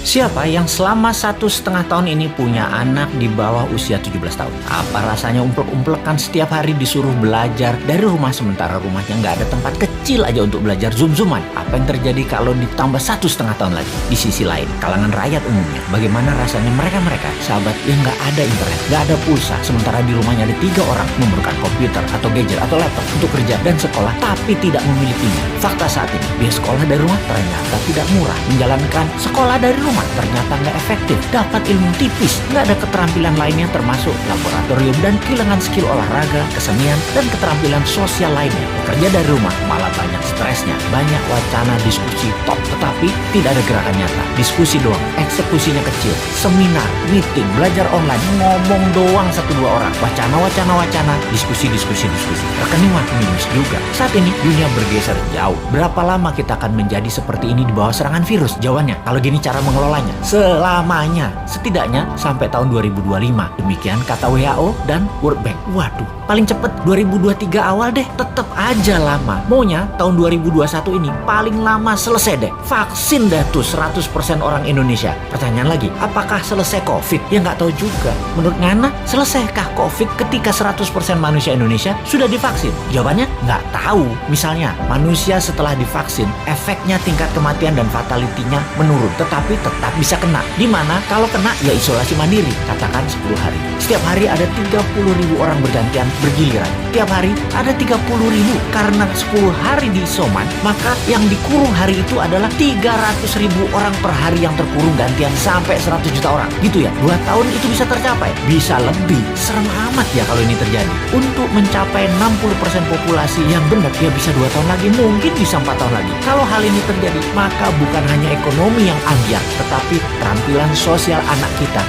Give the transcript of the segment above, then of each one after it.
Siapa yang selama 1,5 tahun ini punya anak di bawah usia 17 tahun? Apa rasanya umplek-umplekan setiap hari disuruh belajar dari rumah sementara rumahnya nggak ada tempat kecil aja untuk belajar zoom-zooman? Apa yang terjadi kalau ditambah 1,5 tahun lagi? Di sisi lain, kalangan rakyat umumnya, bagaimana rasanya mereka sahabat yang nggak ada internet, nggak ada pulsa, sementara di rumahnya ada 3 orang memerlukan komputer atau gadget atau laptop untuk kerja dan sekolah, tapi tidak memilikinya. Fakta saat ini, biaya sekolah dari rumah ternyata tidak murah. Menjalankan sekolah dari rumah ternyata nggak efektif, dapat ilmu tipis, nggak ada keterampilan lainnya termasuk laboratorium dan kehilangan skill olahraga, kesenian, dan keterampilan sosial lainnya. Bekerja dari rumah malah banyak stresnya, banyak wacana diskusi top, tetapi tidak ada gerakan nyata. Diskusi doang, eksekusinya kecil, seminar, meeting, belajar online, ngomong doang 1-2 orang, wacana, diskusi. Rekening makin minus juga. Saat ini dunia bergeser jauh. Berapa lama kita akan menjadi seperti ini di bawah serangan virus? Jawabannya, kalau gini cara mengelolanya, selamanya, setidaknya sampai tahun 2025. Demikian kata WHO dan World Bank. Waduh, paling cepet 2023 awal deh. Tetap aja lama. Maunya tahun 2021 ini paling lama selesai deh. Vaksin dah tuh 100% orang Indonesia. Pertanyaan lagi, apakah selesai COVID? Ya nggak tahu juga. Menurut Ngana, selesaikah COVID ketika 100% manusia Indonesia sudah divaksin? Jawabannya nggak tahu. Misalnya, manusia setelah divaksin, efeknya tingkat kematian dan fatality-nya menurun, tetapi tetap bisa kena. Dimana kalau kena ya isolasi mandiri, katakan 10 hari. Setiap hari ada 30.000 orang bergantian bergiliran. Tiap hari ada 30.000. Karena 10 hari di isoman, maka yang dikurung hari itu adalah 300.000 orang per hari yang terkurung gantian sampai 100 juta orang. Gitu ya, 2 tahun itu bisa tercapai. Bisa lebih. Serem amat ya kalau ini terjadi. Untuk mencapai 60% populasi yang benar, ya bisa 2 tahun lagi, mungkin bisa 4 tahun lagi. Kalau hal ini terjadi, maka bukan hanya ekonomi yang ambiar, tetapi keterampilan sosial anak kita,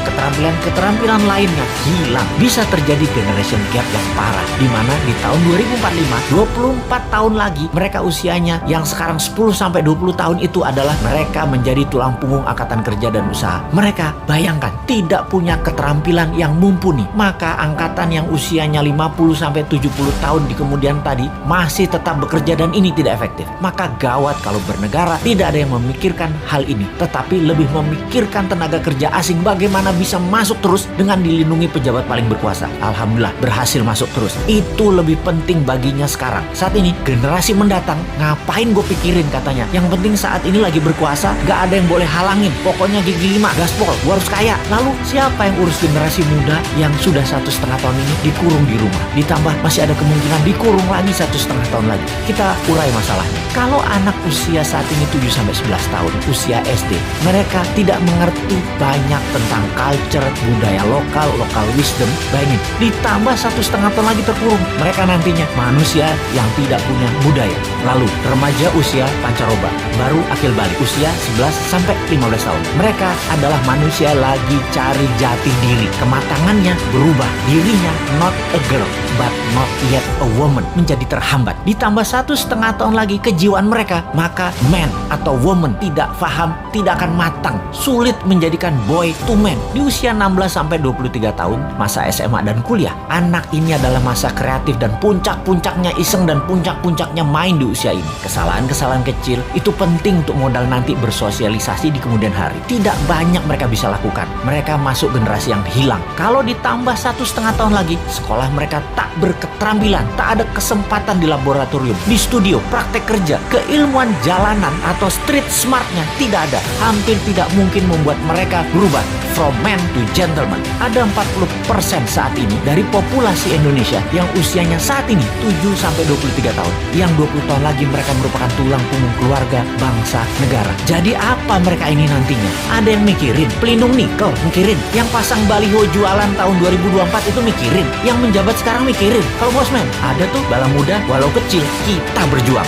keterampilan lainnya hilang. Bisa terjadi generation gap yang parah, di mana di tahun 2045, 24 tahun lagi, mereka usianya yang sekarang 10-20 tahun itu adalah mereka menjadi tulang punggung angkatan kerja dan usaha. Mereka, bayangkan, tidak punya keterampilan yang mumpuni. Maka angkatan yang usianya 50-70 tahun di kemudian tadi masih tetap bekerja dan ini tidak efektif. Maka gawat kalau bernegara tidak ada yang memikirkan hal ini, tetapi lebih memikirkan tenaga kerja asing bagaimana bisa masuk terus dengan dilindungi pejabat paling berkuasa. Alhamdulillah berhasil masuk terus. Itu lebih penting baginya sekarang. Saat ini generasi mendatang ngapain gue pikirin katanya. Yang penting saat ini lagi berkuasa, gak ada yang boleh halangin. Pokoknya gigi 5, gaspol, gue harus kaya. Lalu siapa yang urus generasi muda yang sudah 1,5 tahun ini dikurung di rumah? Ditambah masih ada kemungkinan dikurung lagi 1,5 tahun lagi. Kita urai masalahnya. Kalau anak usia saat ini 7-11 tahun, usia SD, mereka tidak mengerti banyak tentang culture, budaya lokal wisdom. Bayangin, ditambah 1,5 tahun lagi terkurung. Mereka nantinya manusia yang tidak punya budaya. Lalu remaja usia pancaroba, baru akil balik, usia 11-15 tahun. Mereka adalah manusia lagi cari jati diri. Kematangannya berubah. Dirinya not a girl, but not yet a woman, menjadi terhambat. Ditambah 1,5 tahun lagi kejiwaan mereka, maka man atau woman tidak paham, tidak akan matang. Sulit menjadikan boy to man. Di usia 16-23 tahun, masa SMA dan kuliah, anak ini adalah masa kreatif dan puncak-puncaknya iseng dan puncak-puncaknya main di usia ini. Kesalahan-kesalahan kecil itu penting untuk modal nanti bersosialisasi di kemudian hari. Tidak banyak mereka bisa lakukan. Mereka masuk generasi yang hilang. Kalau ditambah 1,5 tahun lagi, sekolah mereka tak berketerampilan, tak ada kesempatan di laboratorium, di studio, praktek kerja, keilmuan jalanan atau street smartnya tidak ada. Hampir tidak mungkin membuat mereka berubah from man to gentleman. Ada 40% saat ini dari populasi Indonesia yang usianya saat ini 7-23 tahun. Yang 20 tahun lagi mereka merupakan tulang punggung keluarga, bangsa, negara. Jadi apa mereka ini nantinya? Ada yang mikirin pelindung nikel, mikirin. Yang pasang baliho jualan tahun 2024 itu mikirin. Yang menjabat sekarang mikirin. Kalau bosman, ada tuh bala muda walau kecil, kita berjuang.